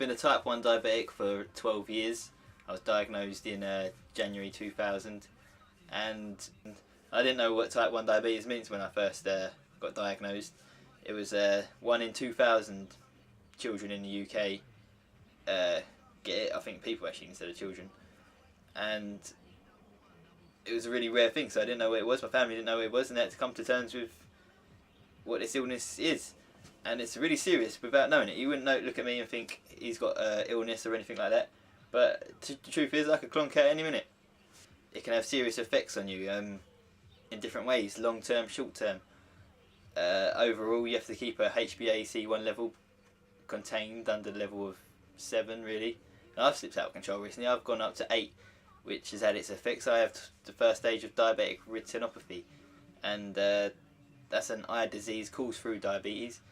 been a type 1 diabetic for 12 years. I was diagnosed in January 2000, and I didn't know what type 1 diabetes means when I first got diagnosed. It was 1 in 2,000 children in the UK get it. I think people actually instead of children. And it was a really rare thing, so I didn't know what it was. My family didn't know what it was, and I had to come to terms with what this illness is. And it's really serious without knowing it. You wouldn't look at me and think he's got illness or anything like that. But the truth is, I could clonk out any minute. It can have serious effects on you in different ways, long term, short term. Overall, you have to keep a HbA1c level contained under the level of 7, really. And I've slipped out of control recently. I've gone up to 8, which has had its effects. I have the first stage of diabetic retinopathy, and that's an eye disease caused through diabetes,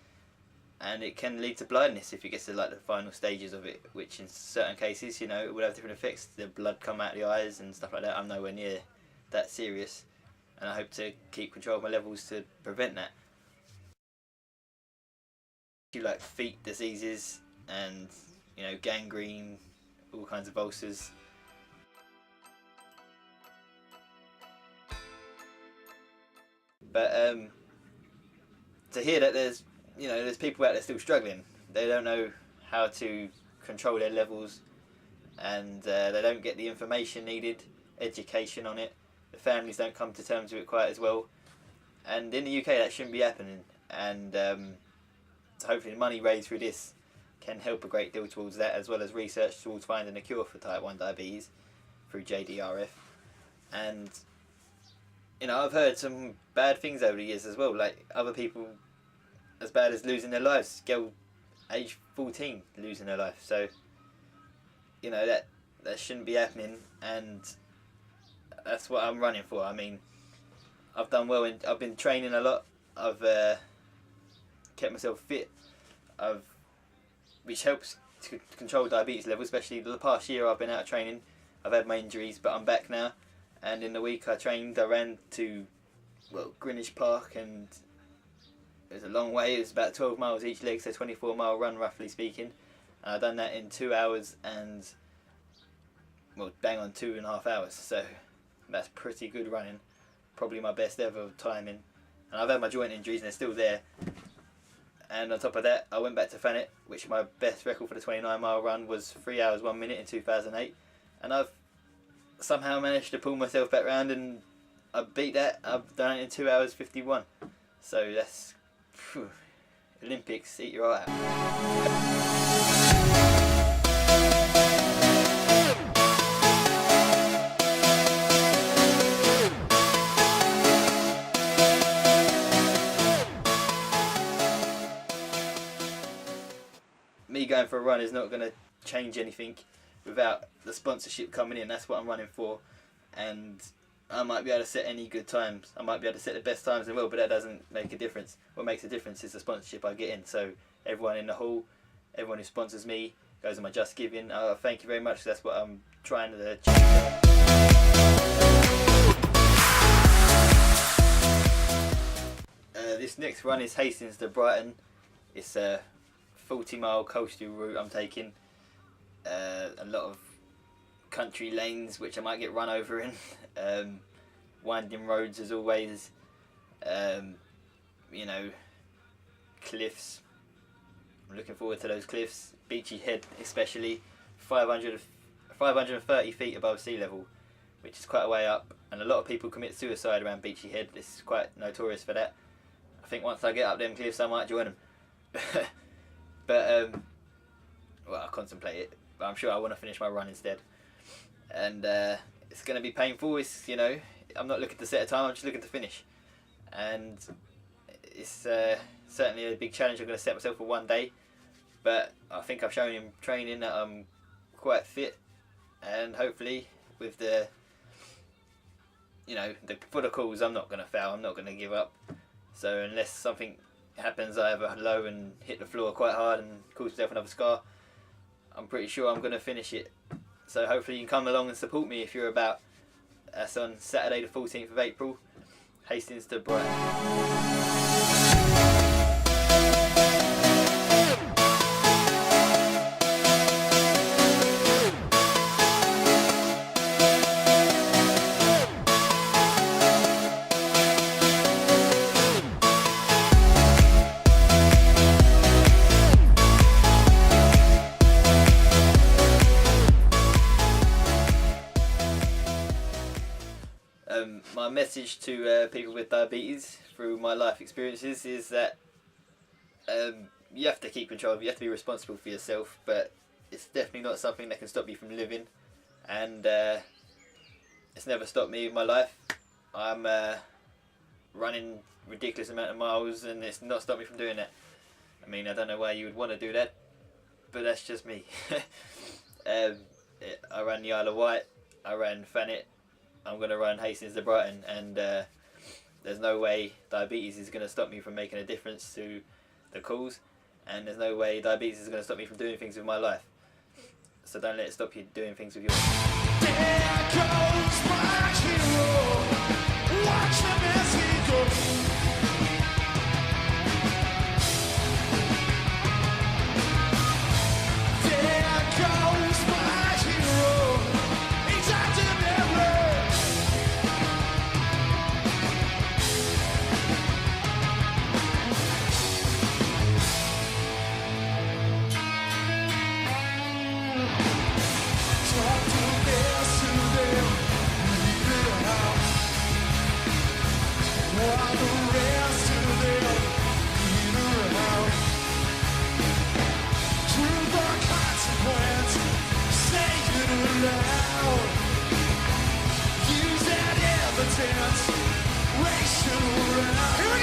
and it can lead to blindness if it gets to like the final stages of it, which in certain cases, you know, it will have different effects. The blood come out of the eyes and stuff like that. I'm nowhere near that serious, and I hope to keep control of my levels to prevent that. Like feet diseases and, you know, gangrene, all kinds of ulcers. But to hear that there's people out there still struggling. They don't know how to control their levels, and they don't get the information needed, education on it. The families don't come to terms with it quite as well. And in the UK that shouldn't be happening, and so hopefully the money raised through this can help a great deal towards that, as well as research towards finding a cure for type 1 diabetes through JDRF. And you know, I've heard some bad things over the years as well, like other people as bad as losing their lives, girl age 14 losing their life. So you know, that shouldn't be happening, and that's what I'm running for. I mean, I've done well, I've been training a lot. I've kept myself fit, which helps to control diabetes levels. Especially the past year I've been out of training. I've had my injuries, but I'm back now. And in the week I trained, I ran to Greenwich Park, and it was a long way. It was about 12 miles each leg, so 24-mile run roughly speaking. And I've done that in 2 hours and bang on 2.5 hours. So that's pretty good running. Probably my best ever timing. And I've had my joint injuries and they're still there. And on top of that, I went back to Thanet, which my best record for the 29-mile run was 3 hours 1 minute in 2008. And I've somehow managed to pull myself back round, and I beat that. I've done it in 2 hours 51. So that's Olympics, eat your eye out. Me going for a run is not going to change anything without the sponsorship coming in. That's what I'm running for, and I might be able to set any good times. I might be able to set the best times in the world, but that doesn't make a difference. What makes a difference is the sponsorship I get in. So everyone in the hall, everyone who sponsors me, goes on my Just Giving. Thank you very much. That's what I'm trying to achieve. This next run is Hastings to Brighton. It's a 40-mile coastal route I'm taking. A lot of country lanes which I might get run over in. Winding roads as always. You know, cliffs. I'm looking forward to those cliffs. Beachy Head especially. 530 feet above sea level, which is quite a way up, and a lot of people commit suicide around Beachy Head. This is quite notorious for that. I think once I get up them cliffs I might join them. But well, I'll contemplate it, but I'm sure I want to finish my run instead. And it's going to be painful. It's, you know, I'm not looking to set a time, I'm just looking to finish. And it's certainly a big challenge I'm going to set myself for one day, but I think I've shown in training that I'm quite fit, and hopefully with the, you know, the protocols, I'm not going to fail, I'm not going to give up. So unless something happens, I have a low and hit the floor quite hard and cause myself another scar, I'm pretty sure I'm going to finish it. So hopefully you can come along and support me if you're about. That's on Saturday the 14th of April, Hastings to Brighton. My message to people with diabetes through my life experiences is that you have to keep control of it, you have to be responsible for yourself, but it's definitely not something that can stop you from living, and it's never stopped me in my life. I'm running ridiculous amount of miles and it's not stopped me from doing that. I mean, I don't know why you would want to do that, but that's just me. I ran the Isle of Wight, I ran Thanet, I'm going to run Hastings to Brighton, and there's no way diabetes is going to stop me from making a difference to the cause, and there's no way diabetes is going to stop me from doing things with my life. So don't let it stop you doing things with yours. There goes my hero. Watch him as he goes. There goes my hero. He's acting everywhere. Talk to this to them, leave it out. While the rest of them leave it out. Truth or consequence, say it aloud. Use that evidence, racial around.